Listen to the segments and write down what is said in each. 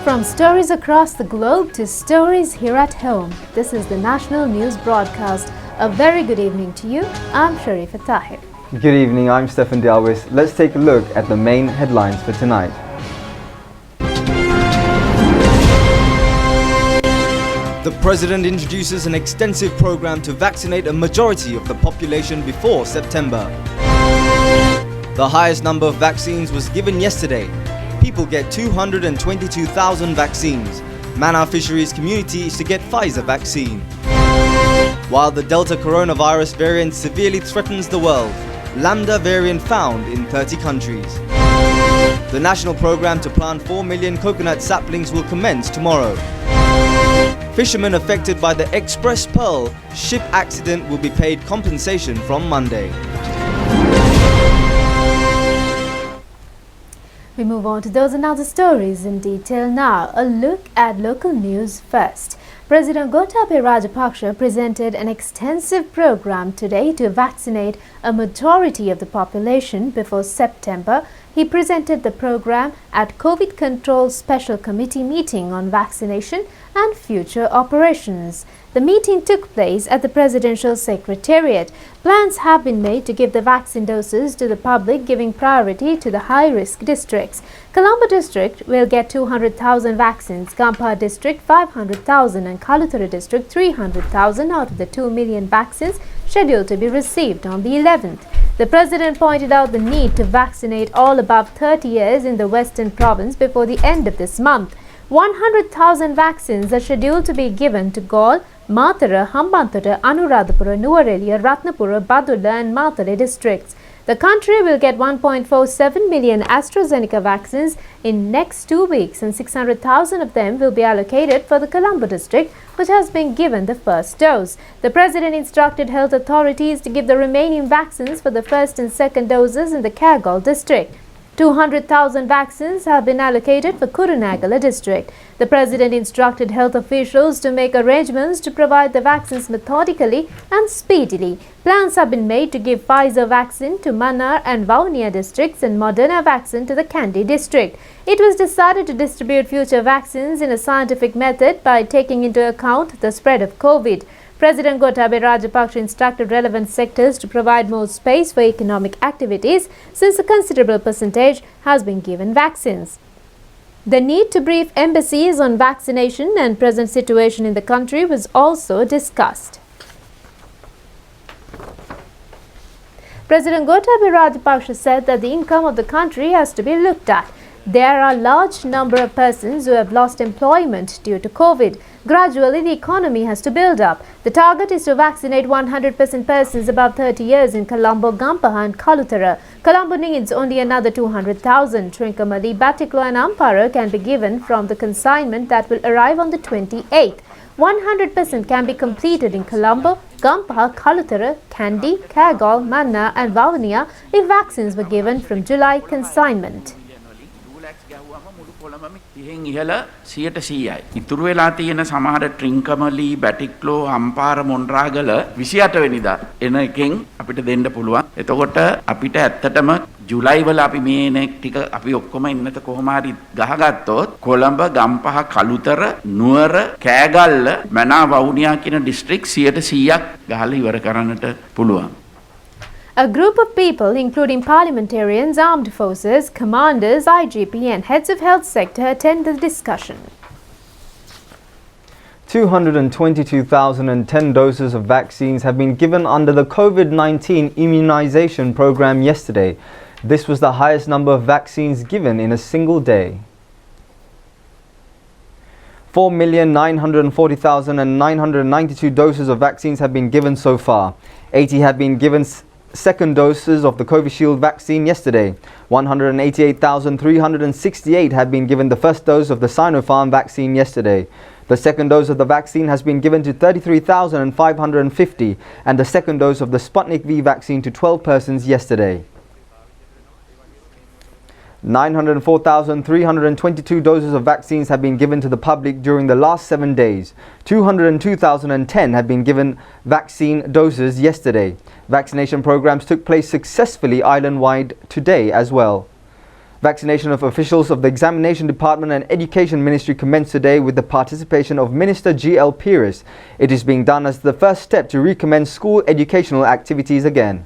From stories across the globe to stories here at home, this is the National News Broadcast. A very good evening to you. I'm Sharifa Tahir. Good evening, I'm Stefan Diawis. Let's take a look at the main headlines for tonight. The President introduces an extensive program to vaccinate a majority of the population before September. The highest number of vaccines was given yesterday. People get 222,000 vaccines. Mannar Fisheries community is to get Pfizer vaccine. While the Delta coronavirus variant severely threatens the world, Lambda variant found in 30 countries. The national program to plant 4 million coconut saplings will commence tomorrow. Fishermen affected by the Express Pearl ship accident will be paid compensation from Monday. We move on to those and other stories in detail now. A look at local news first. President Gotabaya Rajapaksa presented an extensive program today to vaccinate a majority of the population before September. He presented the program at COVID Control Special Committee meeting on vaccination and future operations. The meeting took place at the Presidential Secretariat. Plans have been made to give the vaccine doses to the public, giving priority to the high-risk districts. Colombo District will get 200,000 vaccines, Gampaha District 500,000 and Kaluthara District 300,000 out of the 2 million vaccines scheduled to be received on the 11th. The President pointed out the need to vaccinate all above 30 years in the Western Province before the end of this month. 100,000 vaccines are scheduled to be given to Galle, Matara, Hambantota, Anuradhapura, Nuwara, Ratnapura, Badulla and Matale districts. The country will get 1.47 million AstraZeneca vaccines in next 2 weeks and 600,000 of them will be allocated for the Colombo district, which has been given the first dose. The President instructed health authorities to give the remaining vaccines for the first and second doses in the Kargol district. 200,000 vaccines have been allocated for Kurunegala district. The President instructed health officials to make arrangements to provide the vaccines methodically and speedily. Plans have been made to give Pfizer vaccine to Mannar and Vavuniya districts and Moderna vaccine to the Kandy district. It was decided to distribute future vaccines in a scientific method by taking into account the spread of COVID. President Gotabaya Rajapaksa instructed relevant sectors to provide more space for economic activities since a considerable percentage has been given vaccines. The need to brief embassies on vaccination and present situation in the country was also discussed. President Gotabaya Rajapaksa said that the income of the country has to be looked at. There are a large number of persons who have lost employment due to COVID. Gradually, the economy has to build up. The target is to vaccinate 100% persons above 30 years in Colombo, Gampaha and Kaluthara. Colombo needs only another 200,000. Trincomalee, Batticaloa and Ampara can be given from the consignment that will arrive on the 28th. 100% can be completed in Colombo, Gampaha, Kaluthara, Kandy, Kargol, Mannar and Vavuniya if vaccines were given from July consignment. ඉහෙන් ඉහළ 100%යි. ඉතුරු වෙලා තියෙන සමහර ට්‍රින්කමලි, බැටික්ලෝ, අම්පාර, මොන්රාගල 28 වෙනිදා එන එකෙන් අපිට දෙන්න පුළුවන්. එතකොට අපිට ඇත්තටම ජුලයි වල අපි මේ නෙක් ටික අපි ඔක්කොම ඉන්නත කොහොම හරි ගහගත්තොත් කොළඹ, ගම්පහ, කළුතර, නුවර, කෑගල්ල, මැනා වවුනියා කියන ඩිස්ට්‍රික්ට් 100%ක් ගහලා ඉවර කරන්නට පුළුවන්. A group of people, including parliamentarians, armed forces, commanders, IGP and heads of health sector attend the discussion. 222,010 doses of vaccines have been given under the COVID-19 immunization program yesterday. This was the highest number of vaccines given in a single day. 4,940,992 doses of vaccines have been given so far. 80 have been given second doses of the Covishield vaccine yesterday. 188,368 have been given the first dose of the Sinopharm vaccine yesterday. The second dose of the vaccine has been given to 33,550 and the second dose of the Sputnik V vaccine to 12 persons yesterday. 904,322 doses of vaccines have been given to the public during the last 7 days. 202,010 have been given vaccine doses yesterday. Vaccination programs took place successfully island-wide today as well. Vaccination of officials of the Examination Department and Education Ministry commenced today with the participation of Minister G.L. Peiris. It is being done as the first step to recommence school educational activities again.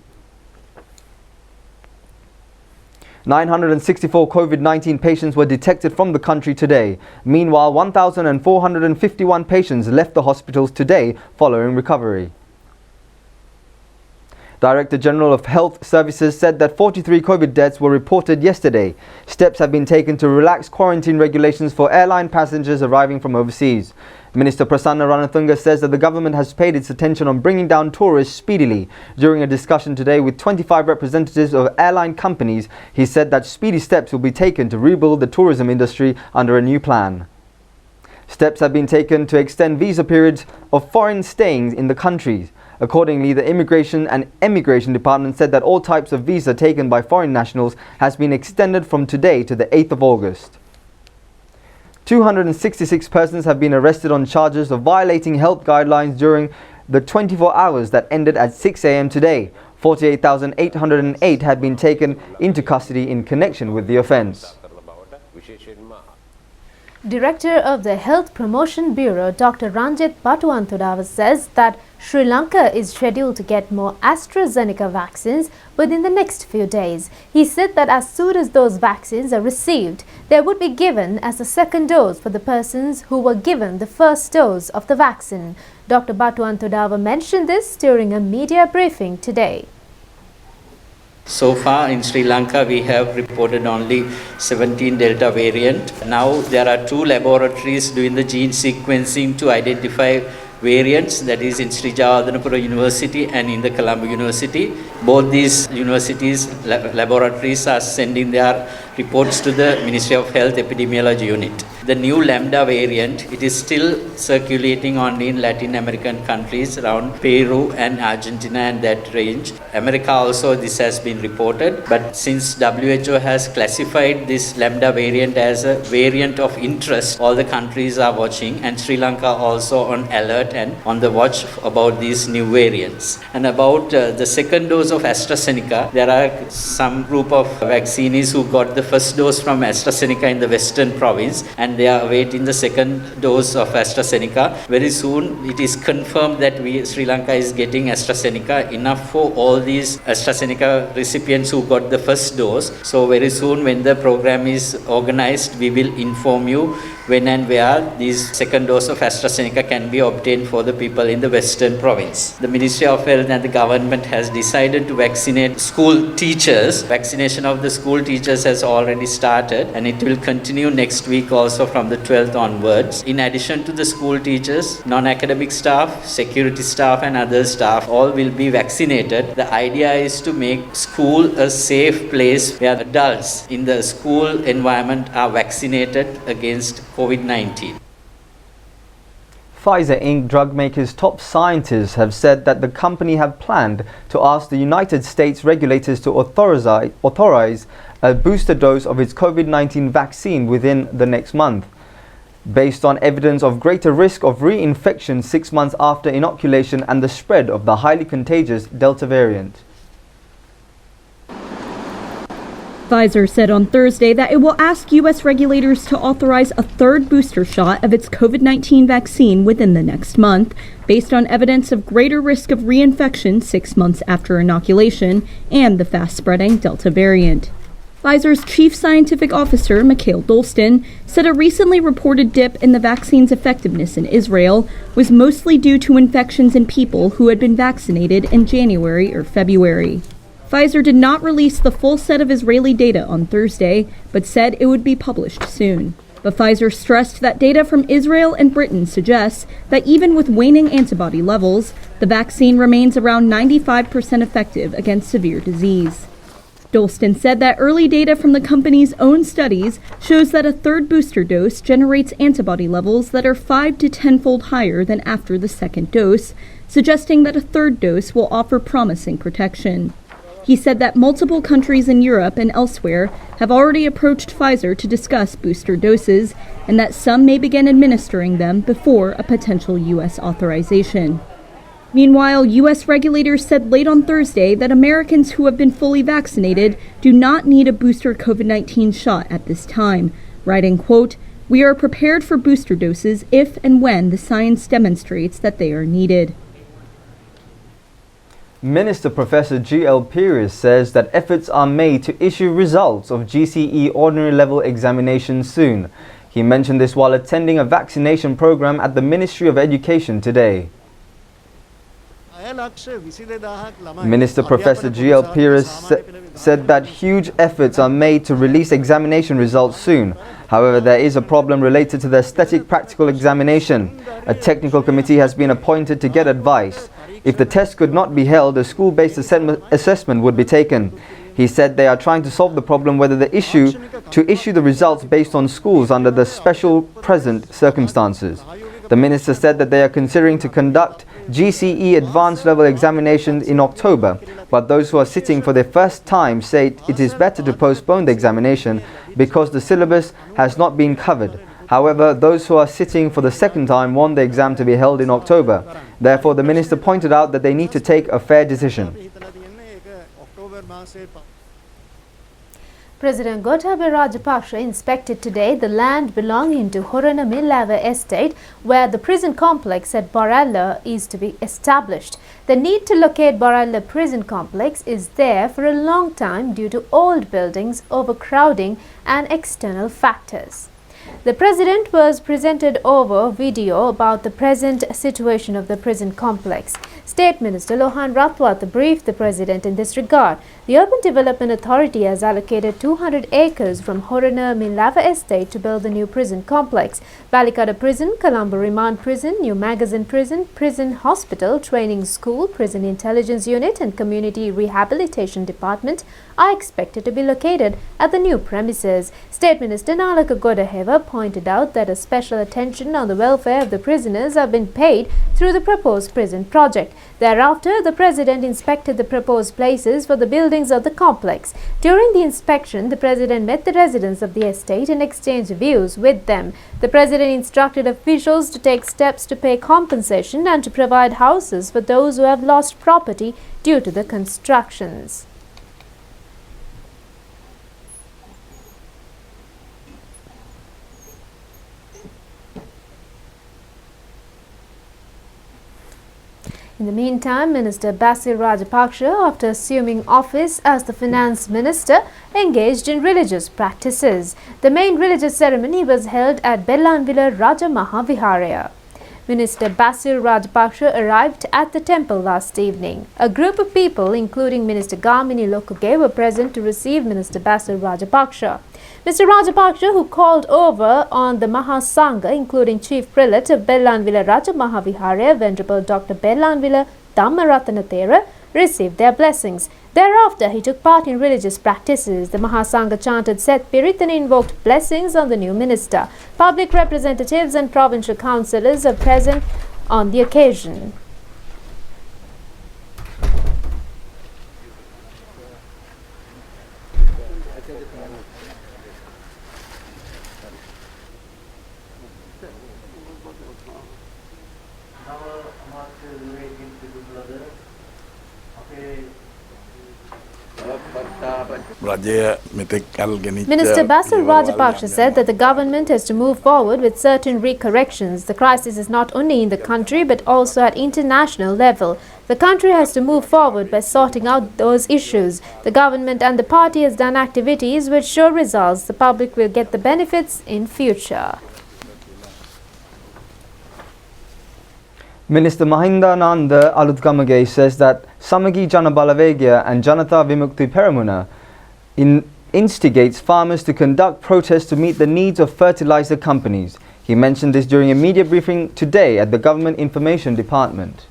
964 COVID-19 patients were detected from the country today. Meanwhile, 1,451 patients left the hospitals today following recovery. Director General of Health Services said that 43 COVID deaths were reported yesterday. Steps have been taken to relax quarantine regulations for airline passengers arriving from overseas. Minister Prasanna Ranatunga says that the government has paid its attention on bringing down tourists speedily. During a discussion today with 25 representatives of airline companies, he said that speedy steps will be taken to rebuild the tourism industry under a new plan. Steps have been taken to extend visa periods of foreign staying in the countries. Accordingly, the Immigration and Emigration Department said that all types of visa taken by foreign nationals has been extended from today to the 8th of August. 266 persons have been arrested on charges of violating health guidelines during the 24 hours that ended at 6 a.m. today. 48,808 had been taken into custody in connection with the offence. Director of the Health Promotion Bureau, Dr. Ranjit Batuantudava, says that Sri Lanka is scheduled to get more AstraZeneca vaccines within the next few days. He said that as soon as those vaccines are received, they would be given as a second dose for the persons who were given the first dose of the vaccine. Dr. Batuantudava mentioned this during a media briefing today. So far in Sri Lanka we have reported only 17 Delta variant. Now there are 2 laboratories doing the gene sequencing to identify variants, that is in Sri Jawadanapura University and in the Colombo University. Both these universities laboratories are sending their reports to the Ministry of Health Epidemiology Unit. The new Lambda variant, it is still circulating only in Latin American countries around Peru and Argentina and that range. America also this has been reported, but since WHO has classified this Lambda variant as a variant of interest, all the countries are watching, and Sri Lanka also on alert and on the watch about these new variants. And about the second dose of AstraZeneca, there are some group of vaccinees who got the first dose from AstraZeneca in the Western province, and they are awaiting the second dose of AstraZeneca. Very soon it is confirmed that Sri Lanka is getting AstraZeneca, enough for all these AstraZeneca recipients who got the first dose. So very soon when the program is organized, we will inform you when and where this second dose of AstraZeneca can be obtained for the people in the Western province. The Ministry of Health and the government has decided to vaccinate school teachers. Vaccination of the school teachers has already started, and it will continue next week also from the 12th onwards. In addition to the school teachers, non-academic staff, security staff and other staff all will be vaccinated. The idea is to make school a safe place where adults in the school environment are vaccinated against COVID-19. Pfizer Inc. drug maker's top scientists have said that the company have planned to ask the United States regulators to authorize a booster dose of its COVID-19 vaccine within the next month, based on evidence of greater risk of reinfection 6 months after inoculation and the spread of the highly contagious Delta variant. Pfizer said on Thursday that it will ask U.S. regulators to authorize a third booster shot of its COVID-19 vaccine within the next month, based on evidence of greater risk of reinfection 6 months after inoculation and the fast-spreading Delta variant. Pfizer's chief scientific officer, Mikhail Dolston, said a recently reported dip in the vaccine's effectiveness in Israel was mostly due to infections in people who had been vaccinated in January or February. Pfizer did not release the full set of Israeli data on Thursday, but said it would be published soon. But Pfizer stressed that data from Israel and Britain suggests that even with waning antibody levels, the vaccine remains around 95% effective against severe disease. Dolston said that early data from the company's own studies shows that a third booster dose generates antibody levels that are 5 to 10-fold higher than after the second dose, suggesting that a third dose will offer promising protection. He said that multiple countries in Europe and elsewhere have already approached Pfizer to discuss booster doses, and that some may begin administering them before a potential U.S. authorization. Meanwhile, U.S. regulators said late on Thursday that Americans who have been fully vaccinated do not need a booster COVID-19 shot at this time, writing, quote, "We are prepared for booster doses if and when the science demonstrates that they are needed." Minister Professor G.L. Pires says that efforts are made to issue results of GCE ordinary level examinations soon. He mentioned this while attending a vaccination program at the Ministry of Education today. Minister Professor G.L. Pires said that huge efforts are made to release examination results soon. However, there is a problem related to the aesthetic practical examination. A technical committee has been appointed to get advice. If the test could not be held, a school-based assessment would be taken. He said they are trying to solve the problem whether to issue the results based on schools under the special present circumstances. The minister said that they are considering to conduct GCE advanced level examinations in October, but those who are sitting for the first time say it is better to postpone the examination because the syllabus has not been covered. However, those who are sitting for the second time want the exam to be held in October. Therefore, the minister pointed out that they need to take a fair decision. President Gotabaya Rajapaksa inspected today the land belonging to Horana Millava estate where the prison complex at Baralla is to be established. The need to locate Baralla prison complex is there for a long time due to old buildings, overcrowding and external factors. The President was presented over video about the present situation of the prison complex. State Minister Lohan Ratwat briefed the President in this regard. The Urban Development Authority has allocated 200 acres from Horana Millava Estate to build the new prison complex. Balikada Prison, Colombo Remand Prison, New Magazine Prison, Prison Hospital, Training School, Prison Intelligence Unit and Community Rehabilitation Department are expected to be located at the new premises. State Minister Nalaka Godaheva pointed out that a special attention on the welfare of the prisoners have been paid through the proposed prison project. Thereafter, the President inspected the proposed places for the buildings of the complex. During the inspection, the President met the residents of the estate and exchanged views with them. The President instructed officials to take steps to pay compensation and to provide houses for those who have lost property due to the constructions. In the meantime, Minister Basil Rajapaksa, after assuming office as the Finance Minister, engaged in religious practices. The main religious ceremony was held at Bellanvilla Raja Mahaviharaya. Minister Basil Rajapaksa arrived at the temple last evening. A group of people, including Minister Gamini Lokuge, were present to receive Minister Basil Rajapaksa. Mr. Rajapaksa, who called over on the Mahasangha, including Chief Prelate of Bellanvilla Raja Mahaviharaya, Venerable Dr. Bellanvilla Dhammaratana Thera, received their blessings. Thereafter, he took part in religious practices. The Mahasangha chanted Set Pirit and invoked blessings on the new minister. Public representatives and provincial councillors are present on the occasion. Minister Basil Rajapaksa said that the government has to move forward with certain recorrections. The crisis is not only in the country but also at international level. The country has to move forward by sorting out those issues. The government and the party has done activities which show results. The public will get the benefits in future. Minister Mahindananda Alutgamage says that Samagi Janabalavegya and Janata Vimukti Peramuna instigates farmers to conduct protests to meet the needs of fertilizer companies. He mentioned this during a media briefing today at the Government Information Department.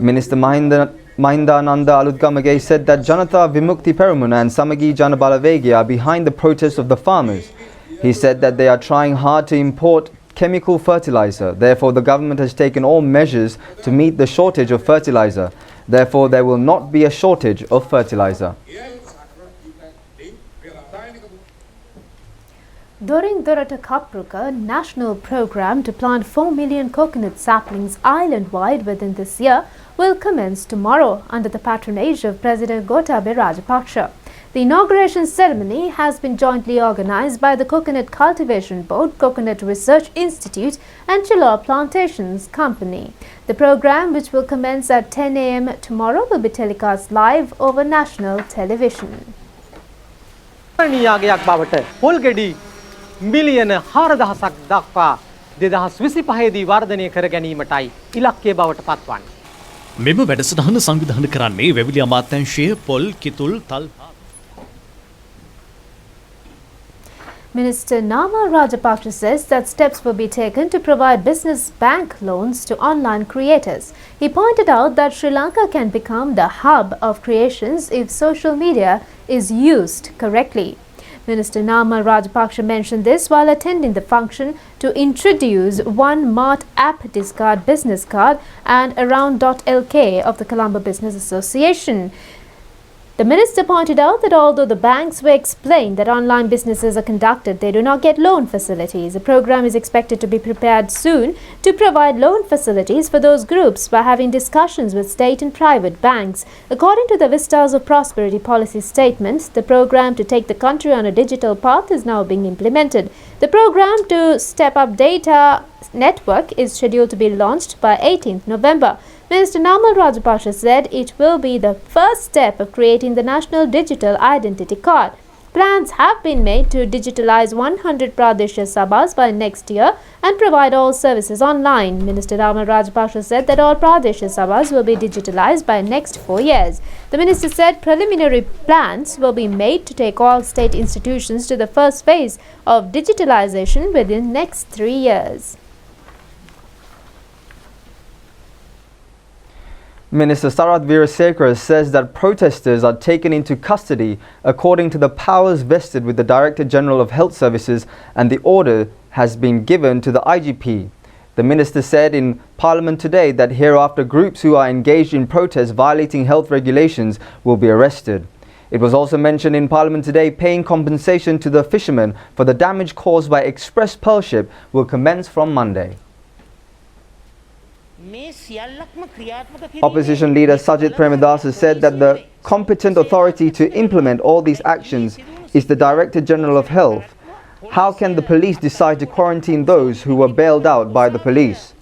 Minister Mahindananda Alutgamage said that Janata Vimukti Peramuna and Samagi Janabalavegya are behind the protests of the farmers. He said that they are trying hard to import chemical fertilizer. Therefore, the government has taken all measures to meet the shortage of fertilizer. Therefore, there will not be a shortage of fertilizer. Dorin Dorata Kapruka national program to plant 4 million coconut saplings island-wide within this year will commence tomorrow under the patronage of President Gotabaya Rajapaksa. The inauguration ceremony has been jointly organized by the Coconut Cultivation Board, Coconut Research Institute and Chilaw Plantations Company. The program, which will commence at 10 a.m. tomorrow, will be telecast live over national television. නියාගයක් බවට පොල් ගෙඩි මිලියන 4000ක් දක්වා 2025 දී වර්ධනය කර ගැනීමටයි ඉලක්කය බවට පත්වන්නේ. මෙම වැඩසටහන සංවිධානය කරන්නේ වැවිලි අමාත්‍යාංශයේ පොල් කිතුල් තල්. Minister Nama Rajapaksa says that steps will be taken to provide business bank loans to online creators. He pointed out that Sri Lanka can become the hub of creations if social media is used correctly. Minister Nama Rajapaksa mentioned this while attending the function to introduce One Mart app discard business card and Around.lk of the Colombo Business Association. The minister pointed out that although the banks were explained that online businesses are conducted, they do not get loan facilities. The program is expected to be prepared soon to provide loan facilities for those groups by having discussions with state and private banks. According to the Vistas of Prosperity policy statement, the program to take the country on a digital path is now being implemented. The program to step up data network is scheduled to be launched by 18th November. Minister Namal Rajapaksa said it will be the first step of creating the National Digital Identity Card. Plans have been made to digitalize 100 Pradeshiya Sabhas by next year and provide all services online. Minister Namal Rajapaksa said that all Pradeshiya Sabhas will be digitalized by next 4 years. The minister said preliminary plans will be made to take all state institutions to the first phase of digitalization within next 3 years. Minister Sarath Veerasekara says that protesters are taken into custody according to the powers vested with the Director General of Health Services, and the order has been given to the IGP. The minister said in Parliament today that hereafter groups who are engaged in protests violating health regulations will be arrested. It was also mentioned in Parliament today paying compensation to the fishermen for the damage caused by express pearl ship will commence from Monday. Opposition leader Sajid Premadasa said that the competent authority to implement all these actions is the Director General of Health. How can the police decide to quarantine those who were bailed out by the police?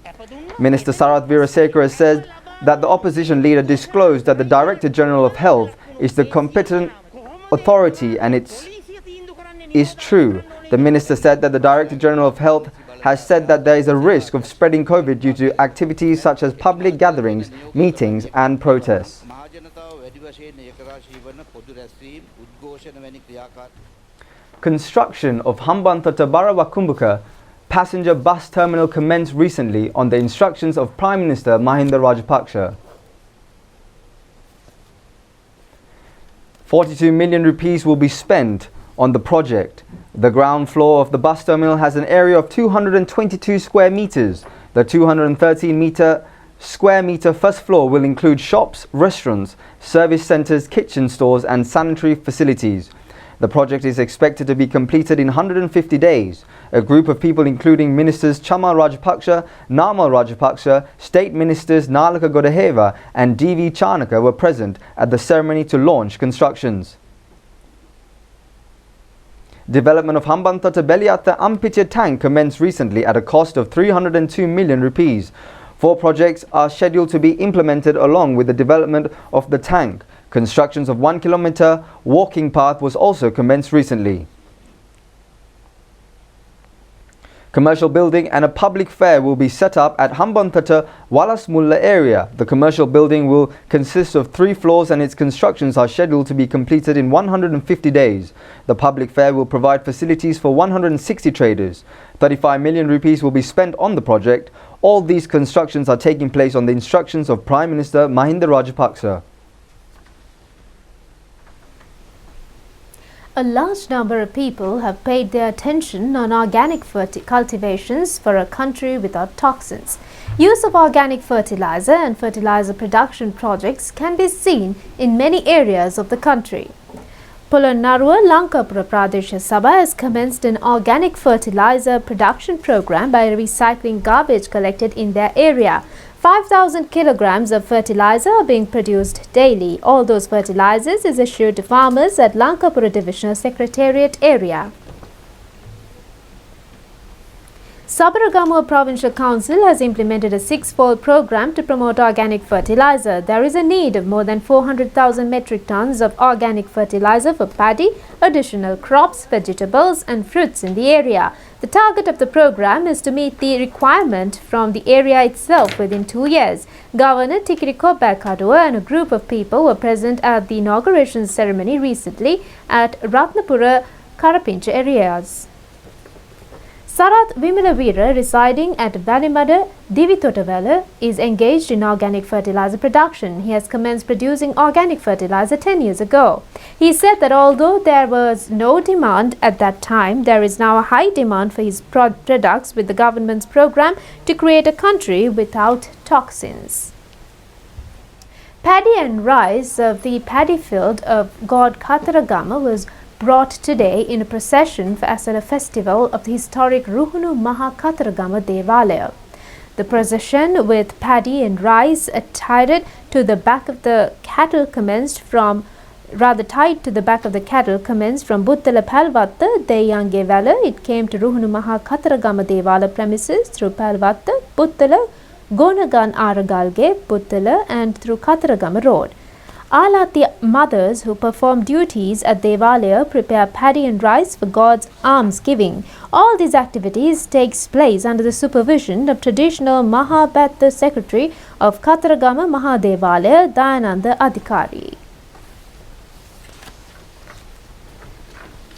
Minister Sarath Veerasekara said that the opposition leader disclosed that the Director General of Health is the competent authority, and it is true. The minister said that the Director General of Health has said that there is a risk of spreading COVID due to activities such as public gatherings, meetings and protests. Construction of Hambantota to Barawakumbuka passenger bus terminal commenced recently on the instructions of Prime Minister Mahinda Rajapaksa. 42 million rupees will be spent on the project. The ground floor of the bus terminal has an area of 222 square meters. The 213 square meter first floor will include shops, restaurants, service centers, kitchen stores and sanitary facilities. The project is expected to be completed in 150 days. A group of people including Ministers Chama Rajapaksa, Namal Rajapaksa, State Ministers Nalaka Godaheva and D.V. Chanaka were present at the ceremony to launch constructions. Development of Hambantota to Beliata Ampitya tank commenced recently at a cost of 302 million rupees. 4 projects are scheduled to be implemented along with the development of the tank. Constructions of 1 kilometer walking path was also commenced recently. Commercial building and a public fair will be set up at Hambantota Walas Mulla area. The commercial building will consist of 3 floors and its constructions are scheduled to be completed in 150 days. The public fair will provide facilities for 160 traders. 35 million rupees will be spent on the project. All these constructions are taking place on the instructions of Prime Minister Mahinda Rajapaksa. A large number of people have paid their attention on organic cultivations for a country without toxins. Use of organic fertilizer and fertilizer production projects can be seen in many areas of the country. Polonnaruwa Lankapura Pradesha Sabha has commenced an organic fertilizer production program by recycling garbage collected in their area. 5,000 kilograms of fertilizer are being produced daily. All those fertilizers is issued to farmers at Lankapura Divisional Secretariat area. Sabaragamuwa Provincial Council has implemented a six-fold program to promote organic fertilizer. There is a need of more than 400,000 metric tons of organic fertilizer for paddy, additional crops, vegetables and fruits in the area. The target of the program is to meet the requirement from the area itself within 2 years. Governor Tikiriko Belkaduwa and a group of people were present at the inauguration ceremony recently at Ratnapura, Karapincha areas. Sarath Vimalavira, residing at Valimada, Divitotavela, is engaged in organic fertilizer production. He has commenced producing organic fertilizer 10 years ago. He said that although there was no demand at that time, there is now a high demand for his products with the government's program to create a country without toxins. Paddy and rice of the paddy field of God Katharagama was brought today in a procession for Asana Festival of the historic Ruhunu Maha Katharagama Devalaya. The procession with paddy and rice tied to the back of the cattle commenced from Buttala Palvatta Deyangevela. It came to Ruhunu Maha Katharagama Devala premises through Palvatta, Buttala, Gonagan Aragalge, Buttala and through Katharagama Road. Alati mothers who perform duties at Devalaya prepare paddy and rice for God's almsgiving. All these activities takes place under the supervision of traditional Mahabhatta Secretary of Katharagama Mahadevalaya, Dayananda Adhikari.